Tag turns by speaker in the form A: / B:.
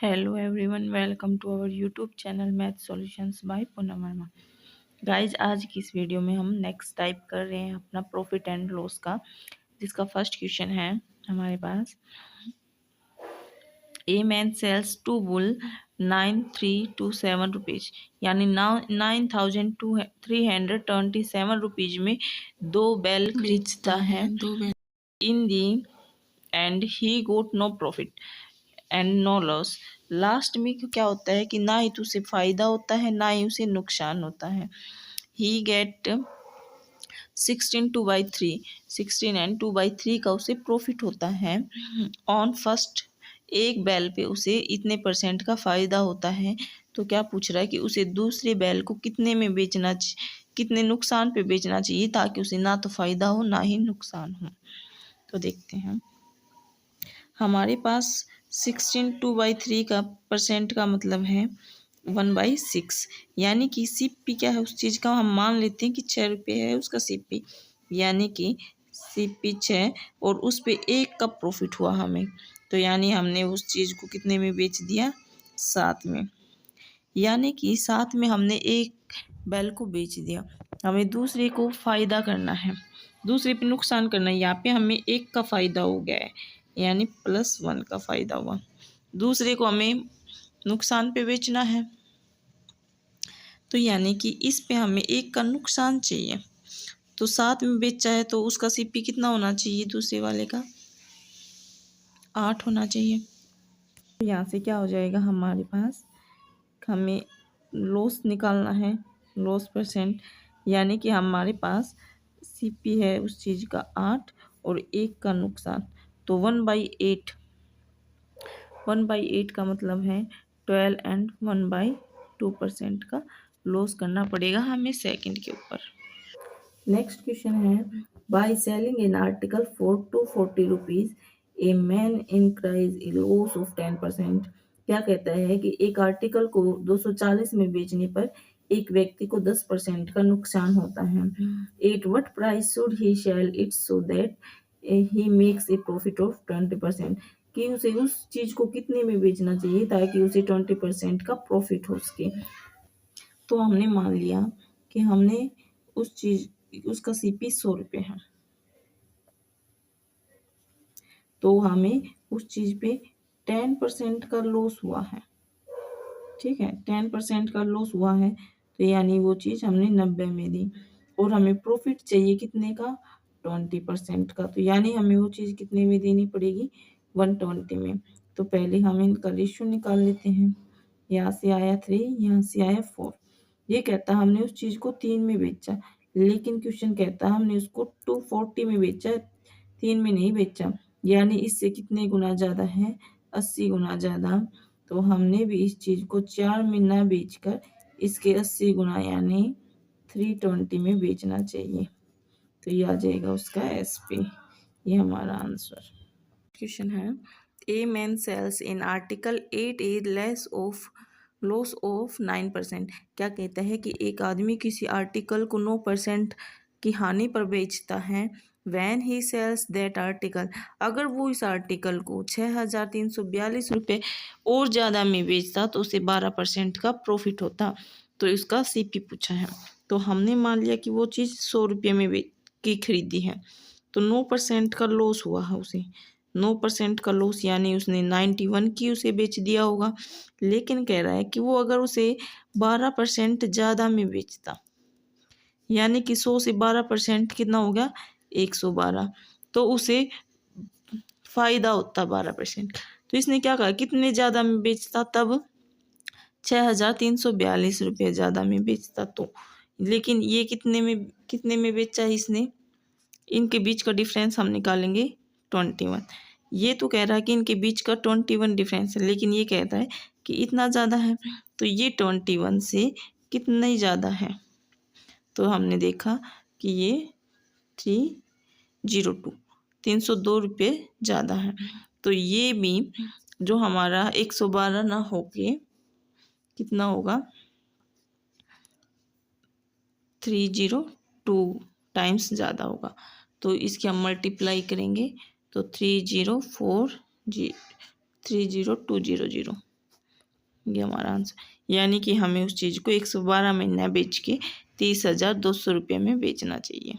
A: Hello everyone, welcome to our YouTube channel Math Solutions by Poonam Verma. Guys आज की इस video में हम नेक्स्ट टाइप कर रहे हैं अपना प्रॉफिट एंड लॉस का, जिसका फर्स्ट क्वेश्चन है हमारे पास। A man sells two bull 9327 rupees, यानी 9327 रुपीज में दो बैल खरीदता है in the end he got no profit and no loss. Last में क्या होता है कि ना ही तो उसे फायदा होता है ना ही उसे नुकसान होता है। ही गेट 16 एंड 2/3 का उसे प्रॉफिट होता है। ऑन फर्स्ट एक बैल पे उसे इतने परसेंट का फायदा होता है। तो क्या पूछ रहा है कि उसे दूसरे बैल को कितने में बेचना चाहिए, कितने नुकसान पे बेचना चाहिए ताकि उसे ना तो फायदा हो ना ही नुकसान हो। तो देखते हैं, हमारे पास 16 का परसेंट का मतलब है 1/6, यानी कि सीपी क्या है उस चीज़ का, हम मान लेते हैं कि 6 रुपये है उसका सीपी, यानी कि सीपी 6 और उस पे 1 का प्रॉफिट हुआ हमें। तो यानी हमने उस चीज़ को कितने में बेच दिया, 7 में, यानी कि 7 में हमने एक बैल को बेच दिया। हमें दूसरे को फ़ायदा करना है, दूसरे पे नुकसान करना है। यहाँ पे हमें 1 का फ़ायदा हो गया है, यानी +1 का फ़ायदा हुआ। दूसरे को हमें नुकसान पे बेचना है, तो यानी कि इस पे हमें 1 का नुकसान चाहिए। तो 7 में बेचा है तो उसका सीपी कितना होना चाहिए, दूसरे वाले का 8 होना चाहिए। तो यहाँ से क्या हो जाएगा हमारे पास, हमें लॉस निकालना है, लॉस परसेंट, यानी कि हमारे पास सीपी है उस चीज़ का 8 और 1 का नुकसान, तो 1/8 का मतलब है 12 एंड 1/2% का लॉस करना पड़ेगा हमें सेकंड के ऊपर। नेक्स्ट क्वेश्चन है, by selling an article for 240 rupees a man incurs a loss of 10%। क्या कहता है कि एक आर्टिकल को 240 में बेचने पर एक व्यक्ति को 10% का नुकसान होता है। At what price should he sell it so that he makes a profit of 20%, कि उसे उस चीज को कितने में बेचना चाहिए ताकि उसे 20% का प्रॉफिट हो सके। तो हमने मान लिया कि हमने उस चीज उसका सीपी 100 रुपये है, तो हमें उस चीज पे 10% का लॉस हुआ है। ठीक है, 10% का लॉस हुआ है, तो यानी वो चीज हमने 90 में दी और हमें प्रॉफिट चाहिए कितने का, 20% का। तो यानी हमें वो चीज कितने में देनी पड़ेगी, 120 में। तो पहले हम इनका रेशियो निकाल लेते हैं। यहाँ से आया 3, यहाँ से आया 4। ये कहता हमने उस चीज को 3 में बेचा, लेकिन क्वेश्चन कहता हमने उसको 240 में बेचा, 3 में नहीं बेचा, यानी इससे कितने गुना ज्यादा है, 80 गुना ज्यादा। तो हमने भी इस चीज को 4 में ना बेचकर इसके 80 गुना यानी 320 में बेचना चाहिए। तो ये आ जाएगा उसका SP। ये हमारा आंसर। क्वेश्चन है, a man sells in article 8 is less of loss of 9%। क्या कहता है कि एक आदमी किसी आर्टिकल को 9% की हानि पर बेचता है। When he sells that article, अगर वो इस आर्टिकल को 6342 रुपये और ज़्यादा में बेचता तो उसे 12% का प्रॉफिट होता। तो इसका सीपी पूछा है, तो हमने मान लिया कि वो चीज़ 100 रुपये में की खरीदी है, तो 9% का लॉस हुआ है उसे, 9% का लॉस, यानी उसने 91 की उसे बेच दिया होगा। लेकिन कह रहा है कि वो अगर उसे 12% ज़्यादा में बेचता, यानी कि 100 से 12% कितना हो गया, 112, तो उसे फायदा होता 12%। तो इसने क्या कहा, कितने ज़्यादा में बेचता, तब 6342 रुपये ज़्यादा में बेचता। तो लेकिन ये कितने में बेचा इसने, इनके बीच का डिफरेंस हम निकालेंगे 21। ये तो कह रहा है कि इनके बीच का 21 डिफरेंस है, लेकिन ये कहता है कि इतना ज़्यादा है, तो ये 21 से कितना ही ज़्यादा है। तो हमने देखा कि ये 302 302 रुपये ज़्यादा है। तो ये भी जो हमारा 112 ना होके कितना होगा, 302 टाइम्स ज़्यादा होगा। तो इसके हम मल्टीप्लाई करेंगे तो 30200। ये हमारा आंसर, यानी कि हमें उस चीज़ को 112 में न बेच के 30,200 रुपये में बेचना चाहिए।